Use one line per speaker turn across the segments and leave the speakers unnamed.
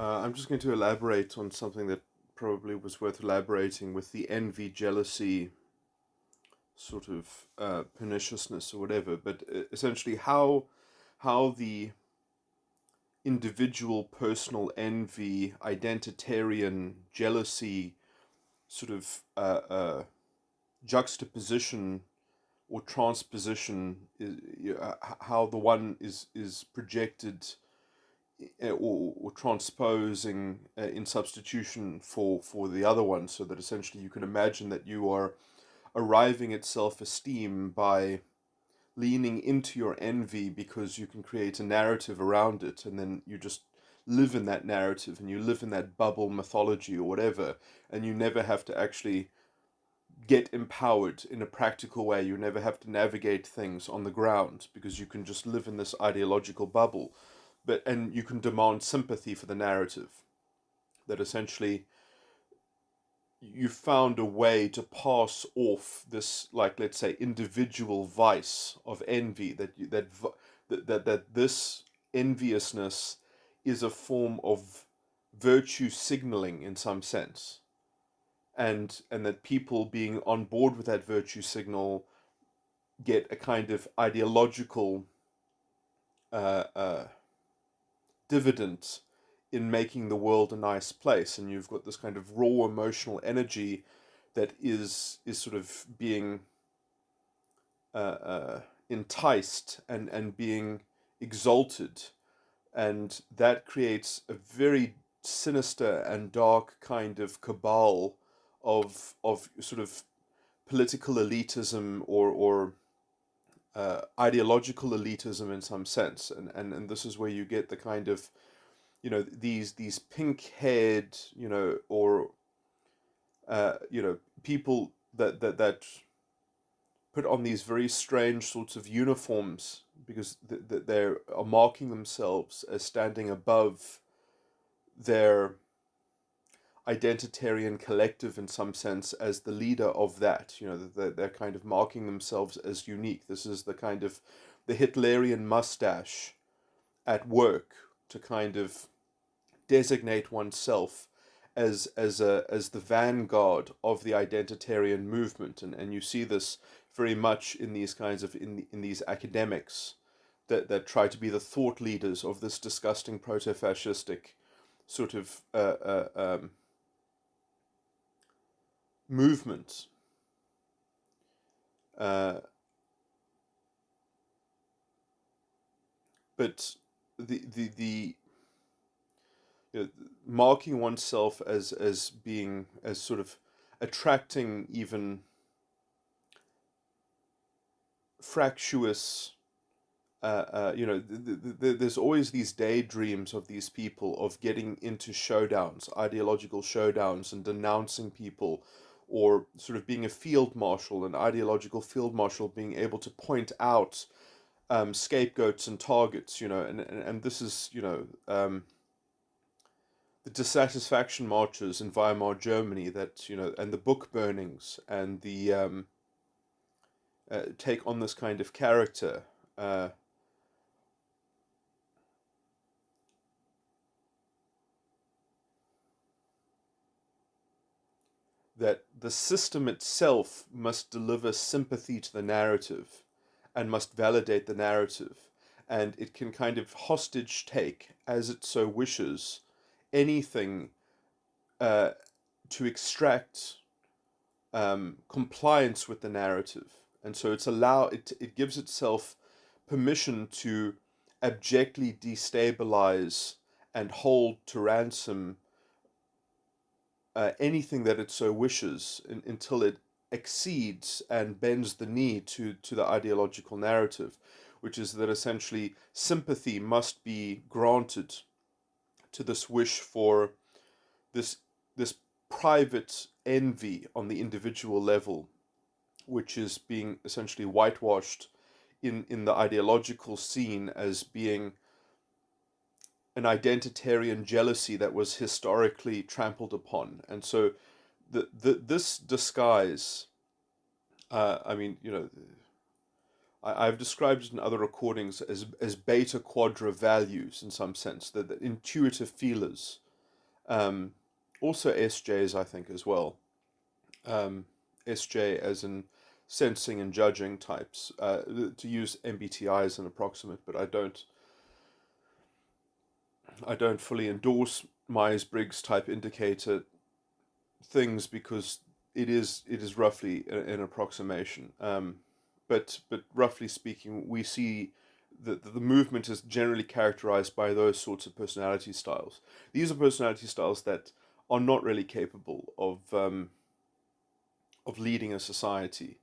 I'm just going to elaborate on something that probably was worth elaborating with the envy, jealousy, sort of perniciousness or whatever. But essentially, how the individual personal envy, identitarian jealousy, sort of juxtaposition or transposition is how the one is projected or transposing in substitution for the other one, so that essentially you can imagine that you are arriving at self-esteem by leaning into your envy because you can create a narrative around it, and then you just live in that narrative and you live in that bubble mythology or whatever, and you never have to actually get empowered in a practical way. You never have to navigate things on the ground because you can just live in this ideological bubble. And you can demand sympathy for the narrative, that essentially you found a way to pass off this, like, let's say, individual vice of envy, that this enviousness is a form of virtue signaling in some sense, and that people being on board with that virtue signal get a kind of ideological uh, uh, dividend in making the world a nice place. And you've got this kind of raw emotional energy that is sort of being uh, enticed and being exalted, and that creates a very sinister and dark kind of cabal of sort of political elitism or ideological elitism in some sense, and this is where you get the kind of, these pink haired, or people that put on these very strange sorts of uniforms because they are marking themselves as standing above their identitarian collective in some sense, as the leader of that. They're kind of marking themselves as unique. This is the kind of the Hitlerian mustache at work, to kind of designate oneself as the vanguard of the identitarian movement. And you see this very much in these kinds of in these academics that try to be the thought leaders of this disgusting proto-fascistic sort of movement. Uh, but the marking oneself as being, as sort of attracting even fractious, there's always these daydreams of these people of getting into showdowns, ideological showdowns, and denouncing people, or sort of being a field marshal, an ideological field marshal, being able to point out scapegoats and targets, and this is, the dissatisfaction marches in Weimar Germany, that, and the book burnings, and the take on this kind of character. That the system itself must deliver sympathy to the narrative and must validate the narrative, and it can kind of hostage take, as it so wishes, anything uh, to extract compliance with the narrative. And so it gives itself permission to abjectly destabilize and hold to ransom anything that it so wishes, until it exceeds and bends the knee to the ideological narrative, which is that essentially sympathy must be granted to this wish for this this private envy on the individual level, which is being essentially whitewashed in the ideological scene as being an identitarian jealousy that was historically trampled upon. And so this disguise, I mean, I've described it in other recordings as beta quadra values, in some sense, the intuitive feelers, Um, Also SJs, I think, as well. SJ as in sensing and judging types. To use MBTI as an approximate, but I don't fully endorse Myers-Briggs type indicator things because it is roughly an approximation. But roughly speaking, we see that the movement is generally characterized by those sorts of personality styles. These are personality styles that are not really capable of leading a society.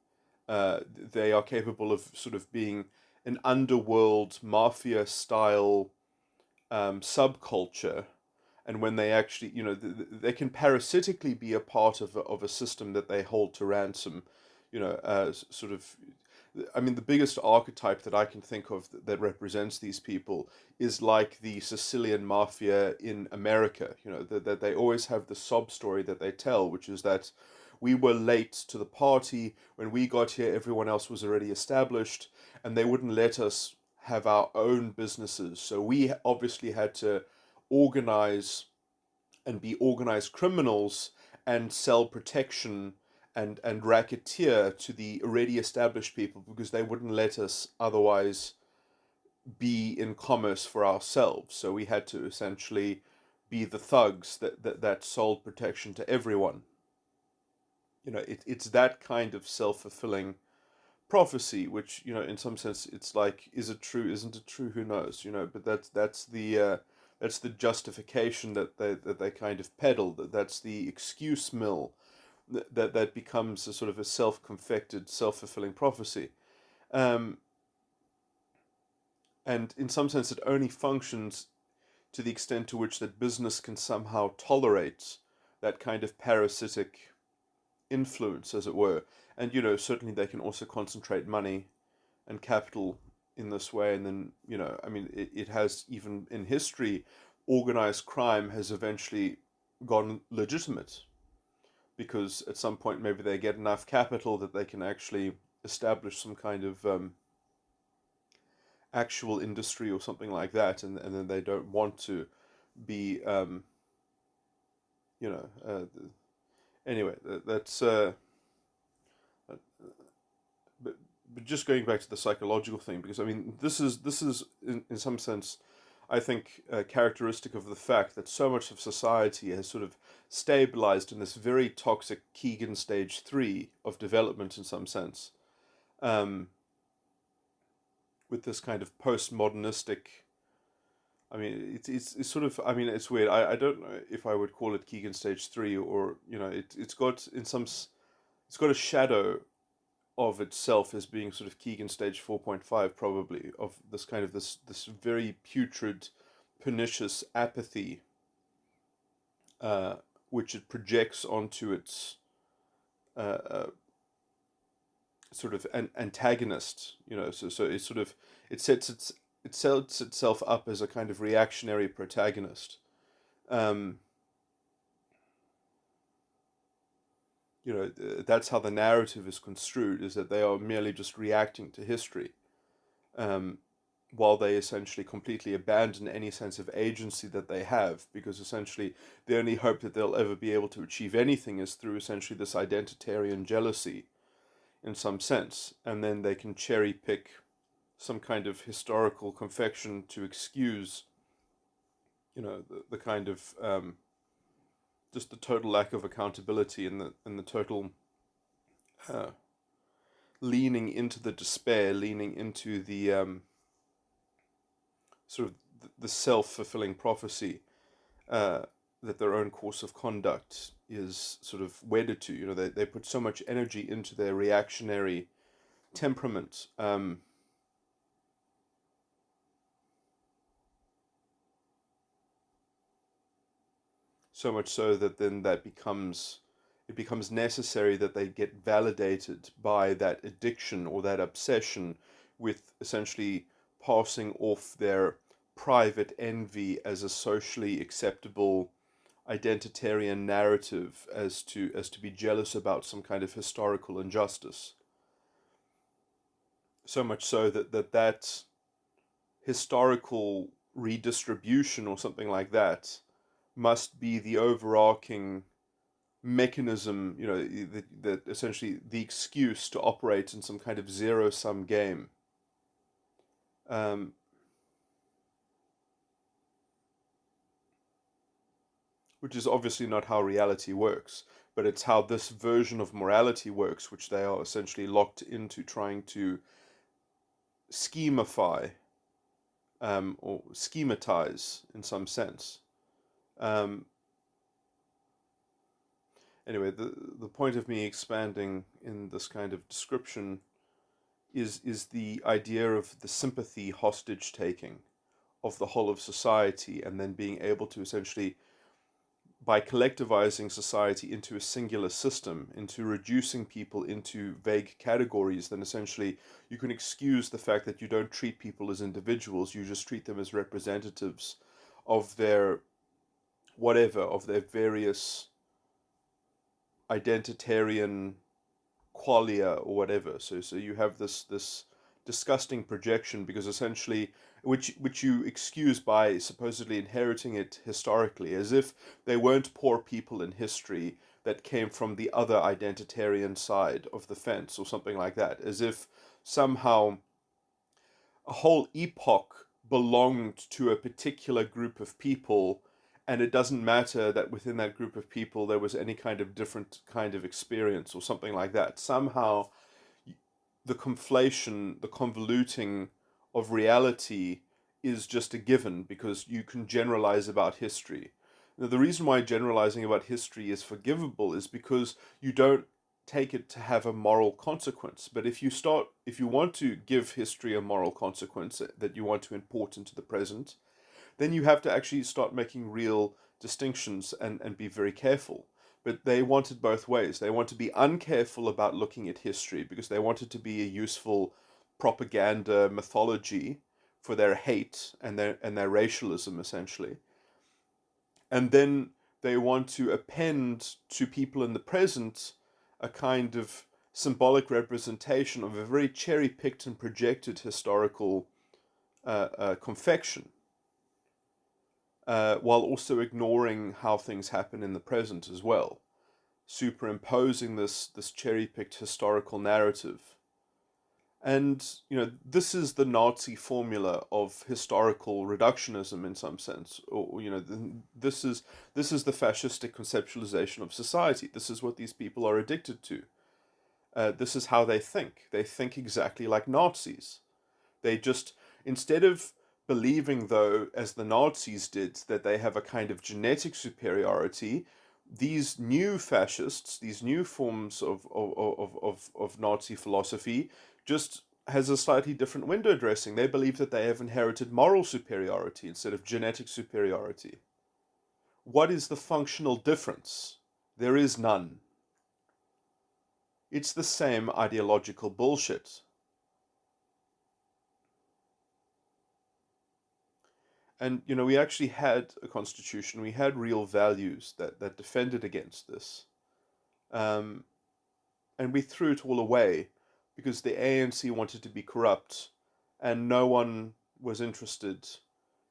They are capable of sort of being an underworld mafia style subculture, and when they actually, they can parasitically be a part of a system that they hold to ransom, sort of. I mean, the biggest archetype that I can think of that represents these people is like the Sicilian mafia in America. That they always have the sob story that they tell, which is that we were late to the party. When we got here, everyone else was already established, and they wouldn't let us have our own businesses. So we obviously had to organize and be organized criminals and sell protection and racketeer to the already established people because they wouldn't let us otherwise be in commerce for ourselves. So we had to essentially be the thugs that sold protection to everyone. It's that kind of self-fulfilling prophecy, which, in some sense, it's like, is it true, isn't it true, who knows, but that's the justification that they kind of peddle. That's the excuse mill that becomes a sort of a self-confected, self-fulfilling prophecy. um, and in some sense it only functions to the extent to which that business can somehow tolerate that kind of parasitic influence, as it were. And certainly they can also concentrate money and capital in this way. And then, I mean, it has, even in history, organized crime has eventually gone legitimate because at some point maybe they get enough capital that they can actually establish some kind of actual industry or something like that, and then they don't want to be, you know, anyway, that's but just going back to the psychological thing, because I mean, this is in some sense, I think, characteristic of the fact that so much of society has sort of stabilized in this very toxic Keegan stage three of development in some sense, um, with this kind of postmodernistic. I mean, it's sort of. I mean, it's weird. I don't know if I would call it Keegan stage three, or it's got in some it's got a shadow of itself as being sort of Keegan stage 4.5, probably, of this kind of this very putrid, pernicious apathy, uh, which it projects onto its uh, sort of an antagonist. So it sort of it sets itself up as a kind of reactionary protagonist. Um, that's how the narrative is construed, is that they are merely just reacting to history, um, while they essentially completely abandon any sense of agency that they have, because essentially the only hope that they'll ever be able to achieve anything is through essentially this identitarian jealousy in some sense, and then they can cherry pick some kind of historical confection to excuse, the kind of just the total lack of accountability, and the total uh, leaning into the despair, leaning into the sort of the self-fulfilling prophecy, uh, that their own course of conduct is sort of wedded to. They put so much energy into their reactionary temperament, so much so that then it becomes necessary that they get validated by that addiction or that obsession with essentially passing off their private envy as a socially acceptable identitarian narrative, as to be jealous about some kind of historical injustice. So much so that historical redistribution or something like that must be the overarching mechanism, that essentially the excuse to operate in some kind of zero-sum game. Um, which is obviously not how reality works, but it's how this version of morality works, which they are essentially locked into trying to schemify, or schematize in some sense. Um, anyway, the point of me expanding in this kind of description is the idea of the sympathy hostage taking of the whole of society, and then being able to essentially, by collectivizing society into a singular system, into reducing people into vague categories, then essentially you can excuse the fact that you don't treat people as individuals, you just treat them as representatives of their whatever, of their various identitarian qualia or whatever. So you have this disgusting projection, because essentially, which you excuse by supposedly inheriting it historically, as if they weren't poor people in history that came from the other identitarian side of the fence or something like that, as if somehow a whole epoch belonged to a particular group of people, and it doesn't matter that within that group of people there was any kind of different kind of experience or something like that. Somehow the conflation, the convoluting of reality is just a given, because you can generalize about history. Now, the reason why generalizing about history is forgivable is because you don't take it to have a moral consequence. But if you want to give history a moral consequence that you want to import into the present, then you have to actually start making real distinctions, and be very careful. But they wanted both ways. They want to be uncareful about looking at history because they want it to be a useful propaganda mythology for their hate and their racialism, essentially. And then they want to append to people in the present a kind of symbolic representation of a very cherry picked and projected historical confection, while also ignoring how things happen in the present as well, superimposing this cherry-picked historical narrative. And this is the Nazi formula of historical reductionism in some sense, or this is the fascistic conceptualization of society. This is what these people are addicted to. This is how they think. They think exactly like Nazis. They just, instead of believing, though, as the Nazis did, that they have a kind of genetic superiority, these new fascists, these new forms of Nazi philosophy, just has a slightly different window dressing. They believe that they have inherited moral superiority instead of genetic superiority. What is the functional difference? There is none. It's the same ideological bullshit. And we actually had a constitution. We had real values that defended against this, um, and we threw it all away because the ANC wanted to be corrupt, and no one was interested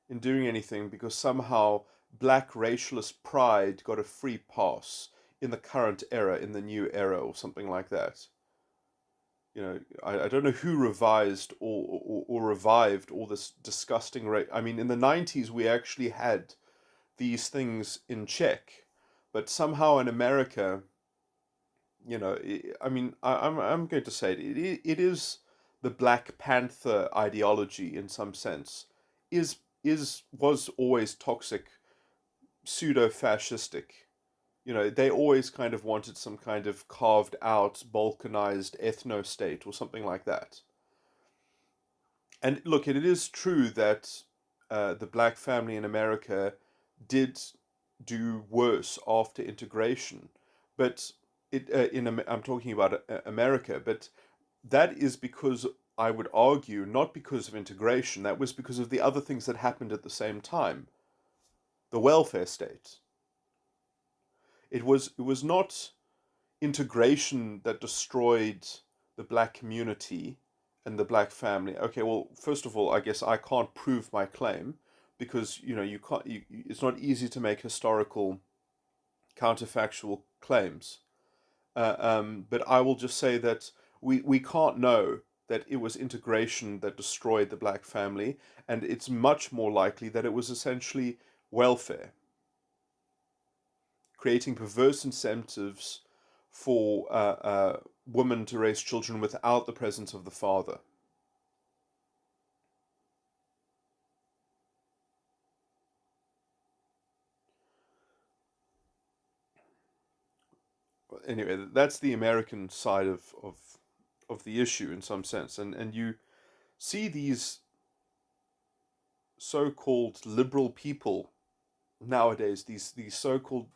in doing anything because somehow black racialist pride got a free pass in the current era, in the new era, or something like that. I don't know who revised or revived all this disgusting rate. I mean, in the 90s, we actually had these things in check, but somehow in America, I mean, I'm going to say it is the Black Panther ideology in some sense, was always toxic, pseudo-fascistic. They always kind of wanted some kind of carved out, balkanized ethno state or something like that. And look, it is true that the black family in America did do worse after integration, but I'm talking about America, but that is because, I would argue, not because of integration. That was because of the other things that happened at the same time. The welfare state. It was not integration that destroyed the black community and the black family. Okay, well, first of all, I guess I can't prove my claim, because you can't. It's not easy to make historical counterfactual claims. But I will just say that we can't know that it was integration that destroyed the black family, and it's much more likely that it was essentially welfare, creating perverse incentives for women to raise children without the presence of the father. Anyway, that's the American side of the issue in some sense, and you see these so-called liberal people nowadays, these so-called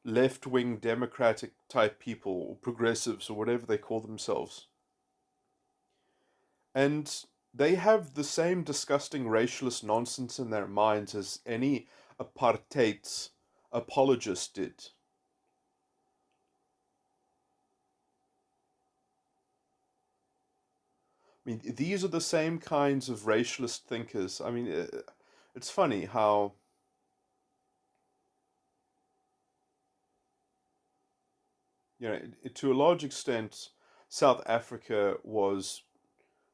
left-wing democratic type people, or progressives, or whatever they call themselves, and they have the same disgusting racialist nonsense in their minds as any apartheid apologist did. I mean, these are the same kinds of racialist thinkers. I mean, it's funny how, to a large extent, South Africa was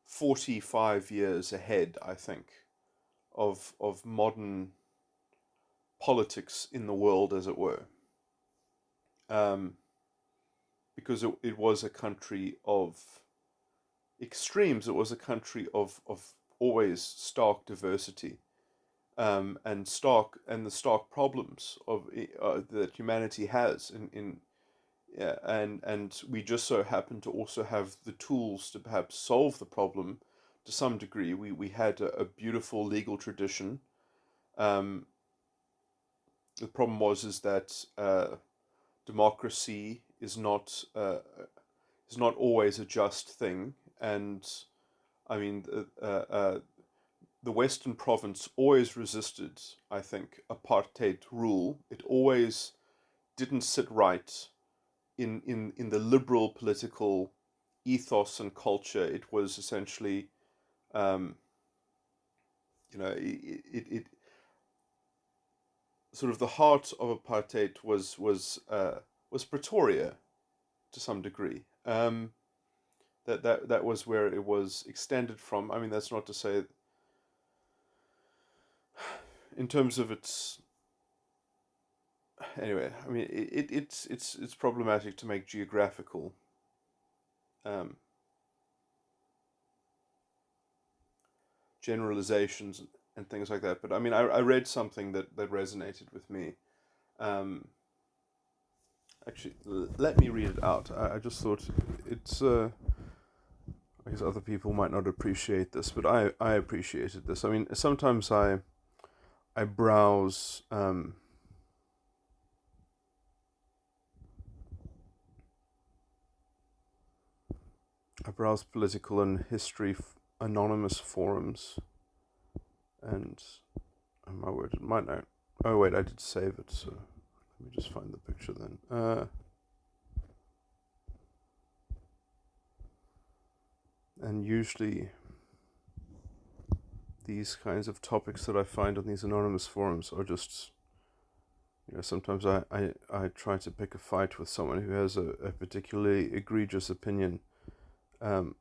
45 years ahead, I think, of modern politics in the world, as it were. Um, because it was a country of extremes. It was a country of always stark diversity, and the stark problems that humanity has in yeah, and we just so happen to also have the tools to perhaps solve the problem to some degree. We had a beautiful legal tradition. Um, the problem was is that democracy is not always a just thing, and I mean the Western Province always resisted, I think, apartheid rule. It always didn't sit right in the liberal political ethos and culture. It was essentially, um, it sort of the heart of apartheid was Pretoria to some degree. That was where it was extended from. I mean, that's not to say, in terms of its, anyway. I mean, it's problematic to make geographical um, generalizations and things like that. But I mean, I read something that resonated with me. Um, Actually, let me read it out. I just thought it's. I guess other people might not appreciate this, but I appreciated this. I mean, sometimes I browse. I browse political and history anonymous forums, and oh my word, it might not. Oh wait, I did save it, so let me just find the picture then. And usually, these kinds of topics that I find on these anonymous forums are just, sometimes I try to pick a fight with someone who has a particularly egregious opinion. But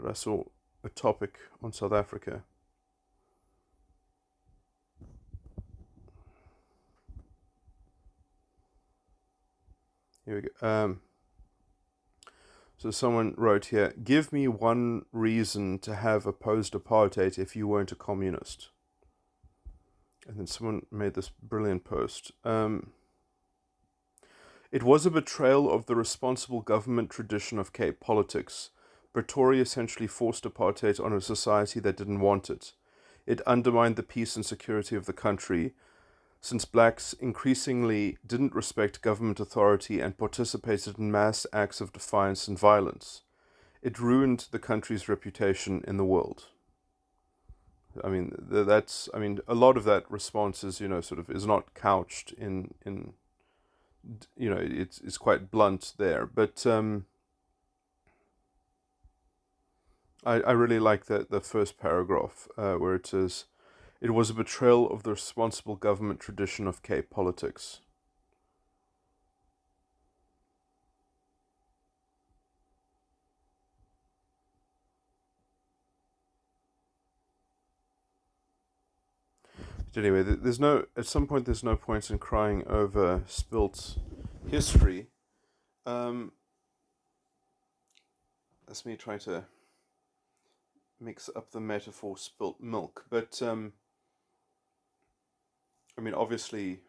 I saw a topic on South Africa. Here we go. So someone wrote here, give me one reason to have opposed apartheid if you weren't a communist. And then someone made this brilliant post. It was a betrayal of the responsible government tradition of Cape politics. Pretoria essentially forced apartheid on a society that didn't want it. It undermined the peace and security of the country, since blacks increasingly didn't respect government authority and participated in mass acts of defiance and violence. It ruined the country's reputation in the world. I mean, a lot of that response is, sort of is not couched in it's quite blunt there. But I really like the first paragraph where it says, "It was a betrayal of the responsible government tradition of Cape politics." But anyway, there's no at some point there's no point in crying over spilt history. Um, that's me trying to mix up the metaphor spilt milk, but I mean, obviously,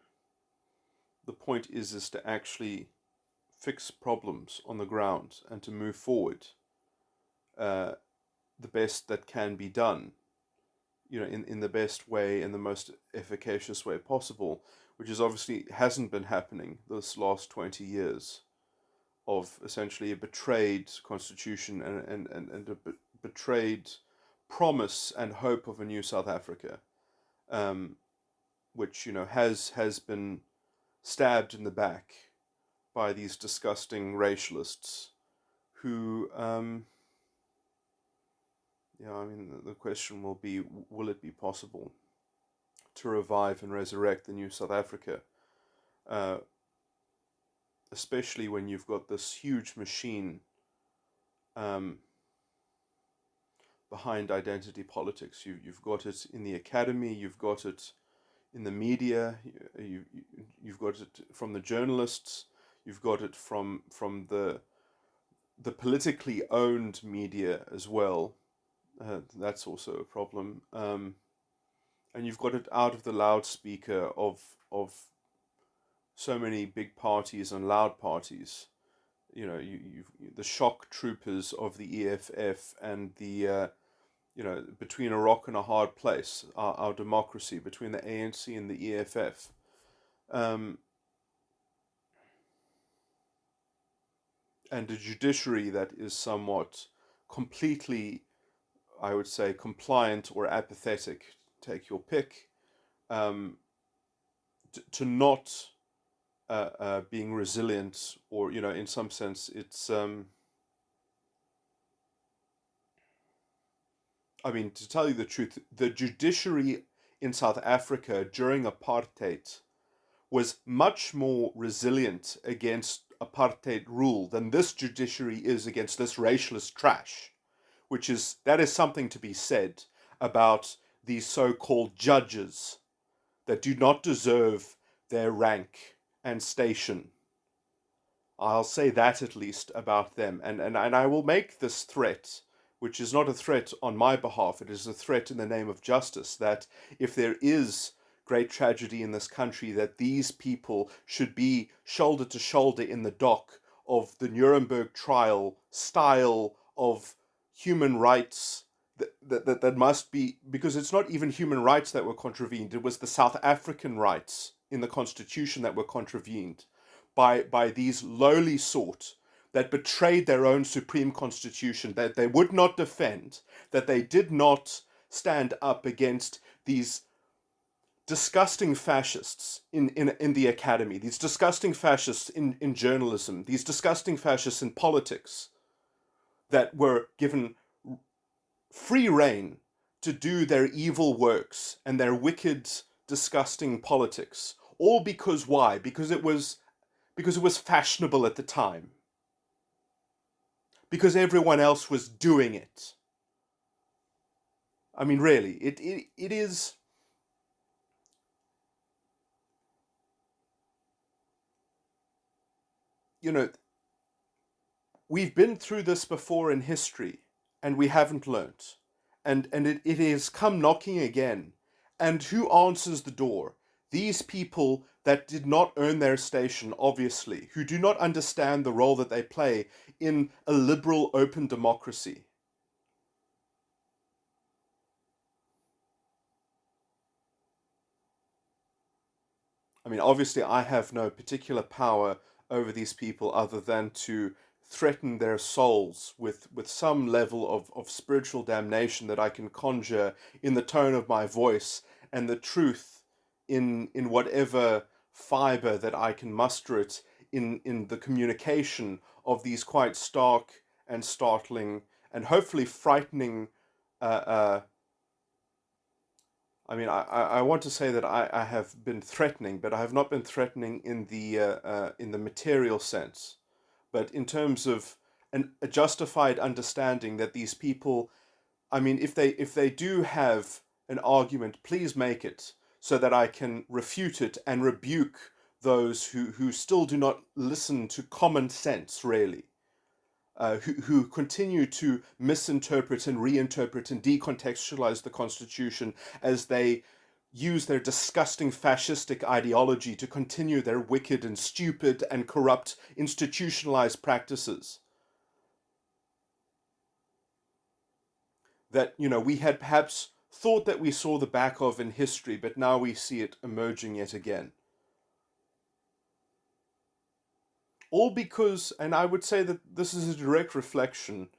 the point is to actually fix problems on the ground and to move forward uh, the best that can be done, in the best way, in the most efficacious way possible, which is obviously hasn't been happening this last 20 years of essentially a betrayed constitution and a betrayed promise and hope of a new South Africa, um, which has been stabbed in the back by these disgusting racialists who, I mean, the question will be, will it be possible to revive and resurrect the new South Africa, uh, especially when you've got this huge machine um, behind identity politics. You've got it in the academy, you've got it in the media, you've got it from the journalists, you've got it from the politically owned media as well. That's also a problem. And you've got it out of the loudspeaker of so many big parties and loud parties. The shock troopers of the EFF and the between a rock and a hard place, our democracy, between the ANC and the EFF. Um, and a judiciary that is somewhat completely, I would say, compliant or apathetic, take your pick, um, to not being resilient, or in some sense, it's. I mean, to tell you the truth, the judiciary in South Africa during apartheid was much more resilient against apartheid rule than this judiciary is against this racialist trash, that is something to be said about these so-called judges that do not deserve their rank and station. I'll say that at least about them. And I will make this threat, which is not a threat on my behalf, it is a threat in the name of justice, that if there is great tragedy in this country, that these people should be shoulder to shoulder in the dock of the Nuremberg trial style of human rights. That must be, because it's not even human rights that were contravened, it was the South African rights in the constitution that were contravened by these lowly sort that betrayed their own supreme constitution, that they would not defend, that they did not stand up against these disgusting fascists in the academy, these disgusting fascists in journalism, these disgusting fascists in politics that were given free rein to do their evil works and their wicked, disgusting politics. All because why? Because it was fashionable at the time. Because everyone else was doing it. I mean, really, it is. We've been through this before in history, and we haven't learnt. And it has come knocking again. And who answers the door? These people that did not earn their station, obviously, who do not understand the role that they play in a liberal, open democracy. I mean, obviously, I have no particular power over these people other than to threaten their souls with some level of spiritual damnation that I can conjure in the tone of my voice, and the truth in whatever fiber that I can muster it in the communication of these quite stark and startling and hopefully frightening. I mean, I want to say that I have been threatening, but I have not been threatening in the material sense, but in terms of a justified understanding that these people, I mean, if they do have an argument, please make it so that I can refute it and rebuke those who still do not listen to common sense, really, who continue to misinterpret and reinterpret and decontextualize the Constitution as they use their disgusting fascistic ideology to continue their wicked and stupid and corrupt institutionalized practices. That, we had perhaps thought that we saw the back of in history, but now we see it emerging yet again. All because, and I would say that this is a direct reflection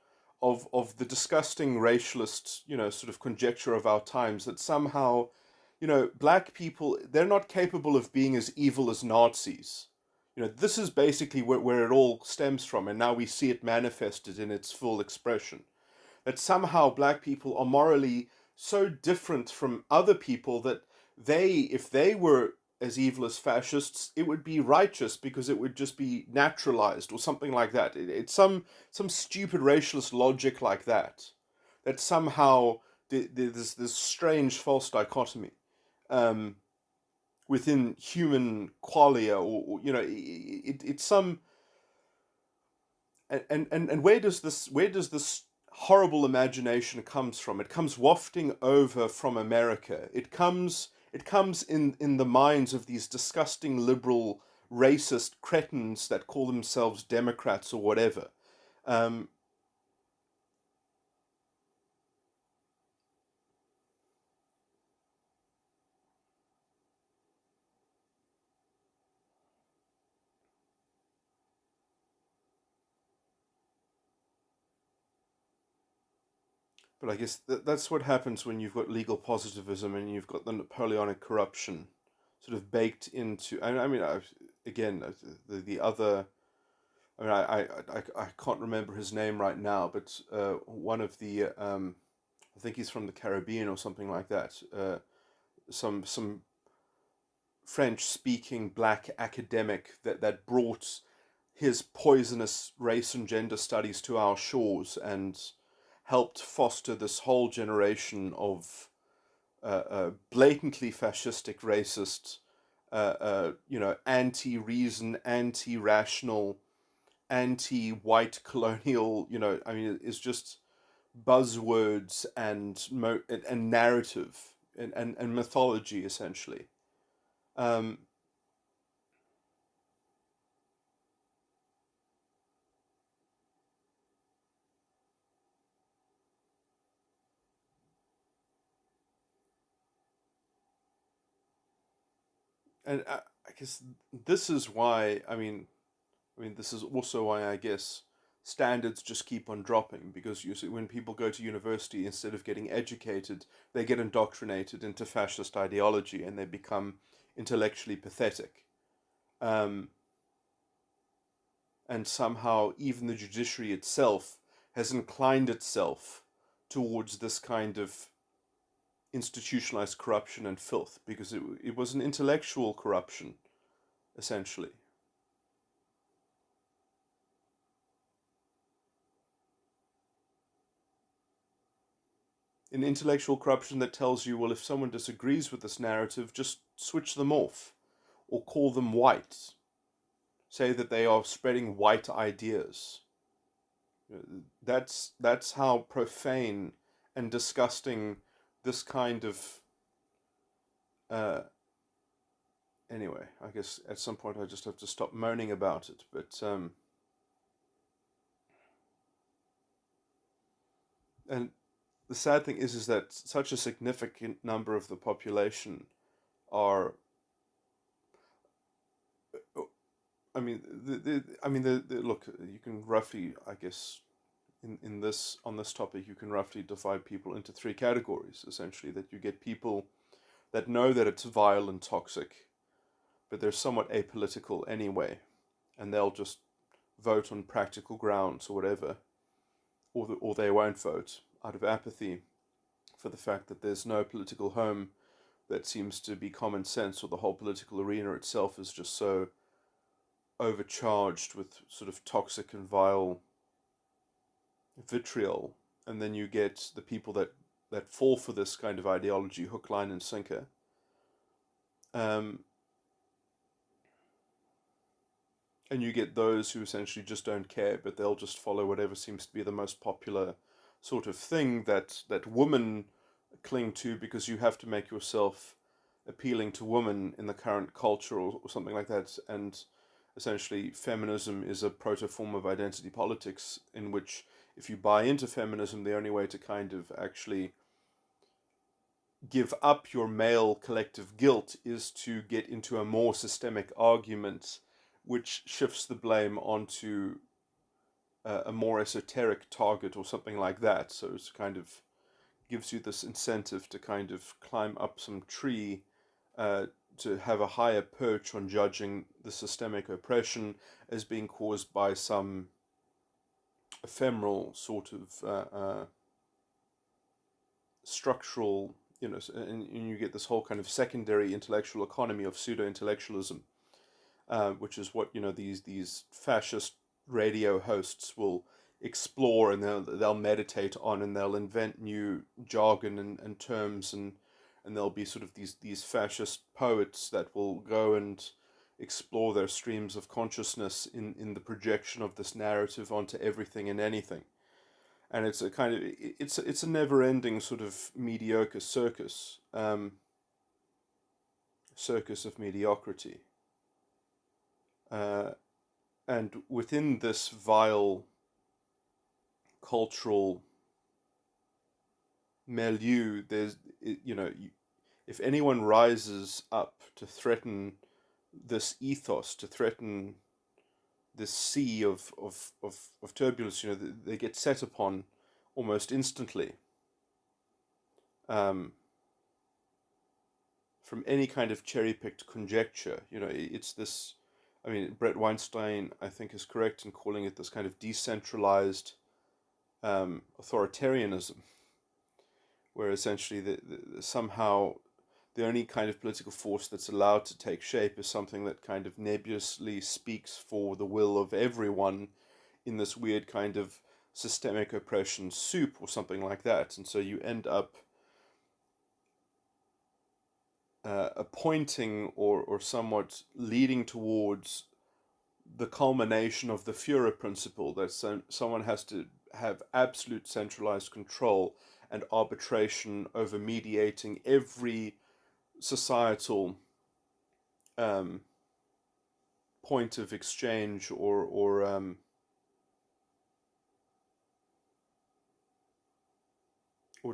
of the disgusting racialist, sort of conjecture of our times, that somehow, black people, they're not capable of being as evil as Nazis. This is basically where it all stems from, and now we see it manifested in its full expression. That somehow black people are morally so different from other people that if they were as evil as fascists, it would be righteous because it would just be naturalized or something like that. It's some stupid racialist logic like that. That somehow there's this strange false dichotomy within human qualia, or it's some. And where does this horrible imagination comes from? It comes wafting over from America. It comes in the minds of these disgusting liberal racist cretins that call themselves Democrats or whatever. Um, but I guess that's what happens when you've got legal positivism and you've got the Napoleonic corruption sort of baked into. I mean, again, the other. I mean, I can't remember his name right now, but one of the I think he's from the Caribbean or something like that. Some French-speaking black academic that brought his poisonous race and gender studies to our shores and helped foster this whole generation of blatantly fascistic, racist, anti-reason, anti-rational, anti-white colonial. I mean, it's just buzzwords and narrative and mythology essentially. Um, and I guess this is why. I mean, this is also why I guess standards just keep on dropping, because you see, when people go to university, instead of getting educated, they get indoctrinated into fascist ideology and they become intellectually pathetic. Um, and somehow even the judiciary itself has inclined itself towards this kind of institutionalized corruption and filth, because it was an intellectual corruption, essentially. An intellectual corruption that tells you, well, if someone disagrees with this narrative, just switch them off or call them white. Say that they are spreading white ideas. That's how profane and disgusting this kind of. Uh, anyway, I guess at some point I just have to stop moaning about it. But and the sad thing is that such a significant number of the population are. I mean, look. You can roughly, I guess, in this on this topic, you can roughly divide people into three categories. Essentially, that you get people that know that it's vile and toxic, but they're somewhat apolitical anyway, and they'll just vote on practical grounds or whatever. or they won't vote out of apathy for the fact that there's no political home that seems to be common sense, or the whole political arena itself is just so overcharged with sort of toxic and vile vitriol. And then you get the people that fall for this kind of ideology, hook, line, and sinker. And you get those who essentially just don't care, but they'll just follow whatever seems to be the most popular sort of thing that women cling to, because you have to make yourself appealing to women in the current culture, or something like that. And essentially feminism is a proto form of identity politics, in which if you buy into feminism, the only way to kind of actually give up your male collective guilt is to get into a more systemic argument, which shifts the blame onto a more esoteric target or something like that. So it's kind of gives you this incentive to kind of climb up some tree, to have a higher perch on judging the systemic oppression as being caused by some ephemeral sort of structural, and you get this whole kind of secondary intellectual economy of pseudo-intellectualism, which is what these fascist radio hosts will explore, and they'll meditate on, and they'll invent new jargon and terms, and there'll be sort of these fascist poets that will go and explore their streams of consciousness in the projection of this narrative onto everything and anything. And it's a kind of it's a never-ending sort of mediocre circus, circus of mediocrity. And within this vile cultural milieu, there's, if anyone rises up to threaten this ethos, to threaten this sea of turbulence, they get set upon almost instantly, from any kind of cherry-picked conjecture. It's this, I mean, Brett Weinstein, I think, is correct in calling it this kind of decentralized authoritarianism, where essentially somehow the only kind of political force that's allowed to take shape is something that kind of nebulously speaks for the will of everyone in this weird kind of systemic oppression soup or something like that. And so you end up appointing or somewhat leading towards the culmination of the Führer principle, that someone has to have absolute centralized control and arbitration over mediating every societal point of exchange or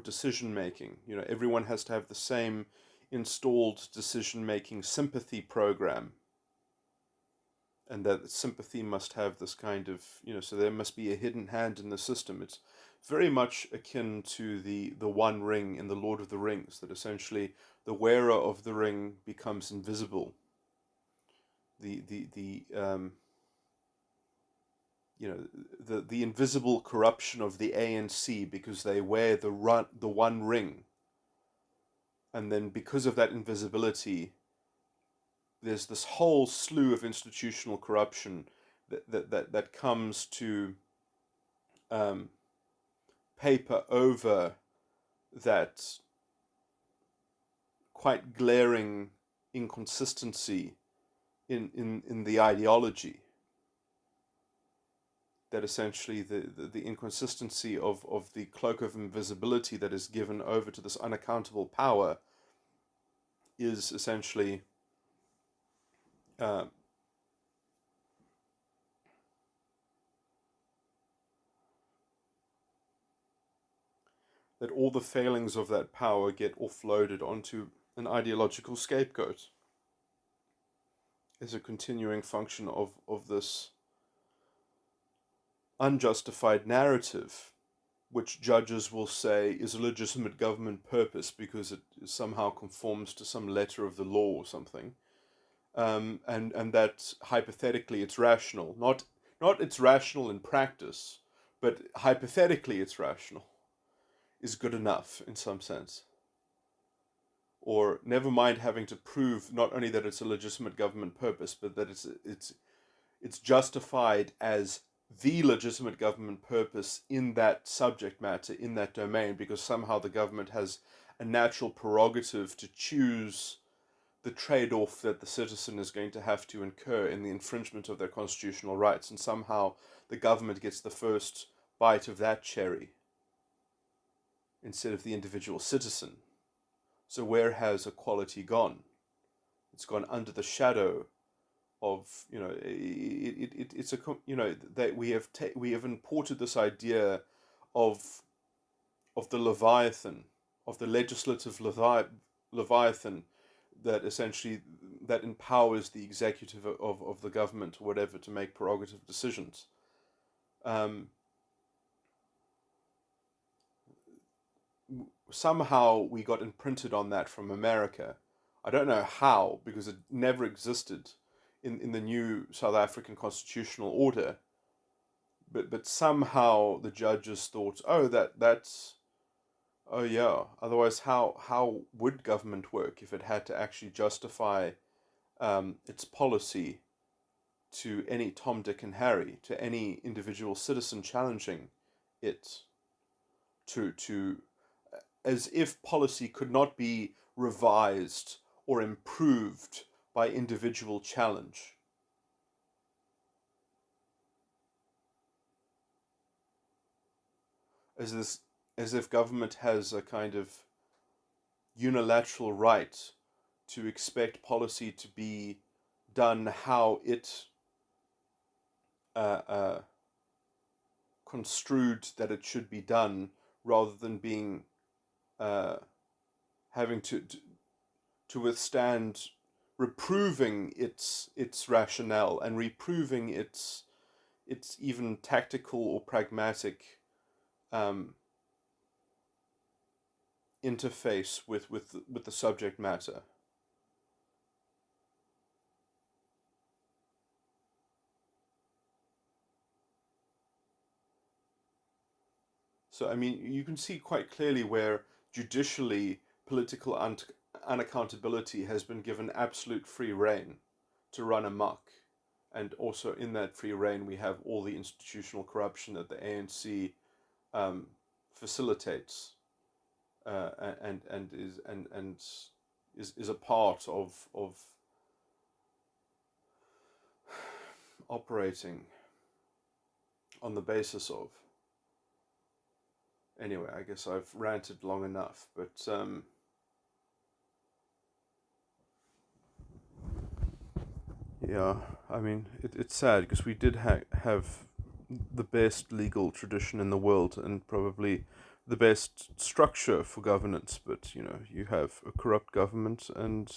decision making. Everyone has to have the same installed decision making sympathy program, and that sympathy must have this kind of, so there must be a hidden hand in the system. It's very much akin to the One Ring in the Lord of the Rings, that essentially the wearer of the ring becomes invisible. The invisible corruption of the ANC, because they wear the One Ring, and then because of that invisibility, there's this whole slew of institutional corruption that comes to paper over that quite glaring inconsistency in the ideology. That essentially the inconsistency of the cloak of invisibility that is given over to this unaccountable power is essentially that all the failings of that power get offloaded onto an ideological scapegoat as a continuing function of this unjustified narrative, which judges will say is a legitimate government purpose because it somehow conforms to some letter of the law or something, and that hypothetically it's rational, not it's rational in practice, but hypothetically it's rational, is good enough in some sense. Or never mind having to prove not only that it's a legitimate government purpose, but that it's justified as the legitimate government purpose in that subject matter, in that domain, because somehow the government has a natural prerogative to choose the trade-off that the citizen is going to have to incur in the infringement of their constitutional rights, and somehow the government gets the first bite of that cherry instead of the individual citizen. So where has equality gone? It's gone under the shadow of, it's a, that we have imported this idea of the Leviathan, of the legislative Leviathan, that essentially that empowers the executive of the government or whatever to make prerogative decisions. Somehow we got imprinted on that from America. I don't know how, because it never existed in the new South African constitutional order. But somehow the judges thought, oh, that's oh yeah. Otherwise, how would government work if it had to actually justify its policy to any Tom, Dick, and Harry, to any individual citizen challenging it, to as if policy could not be revised or improved by individual challenge. As if government has a kind of unilateral right to expect policy to be done how it construed that it should be done, rather than being having to withstand reproving its rationale and reproving its even tactical or pragmatic interface with the subject matter. So, I mean, you can see quite clearly where judicially political unaccountability has been given absolute free rein to run amok. And also in that free rein, we have all the institutional corruption that the ANC facilitates and is a part of operating on the basis of. Anyway, I guess I've ranted long enough, but yeah, I mean, it's sad because we did have the best legal tradition in the world and probably the best structure for governance, but you have a corrupt government, and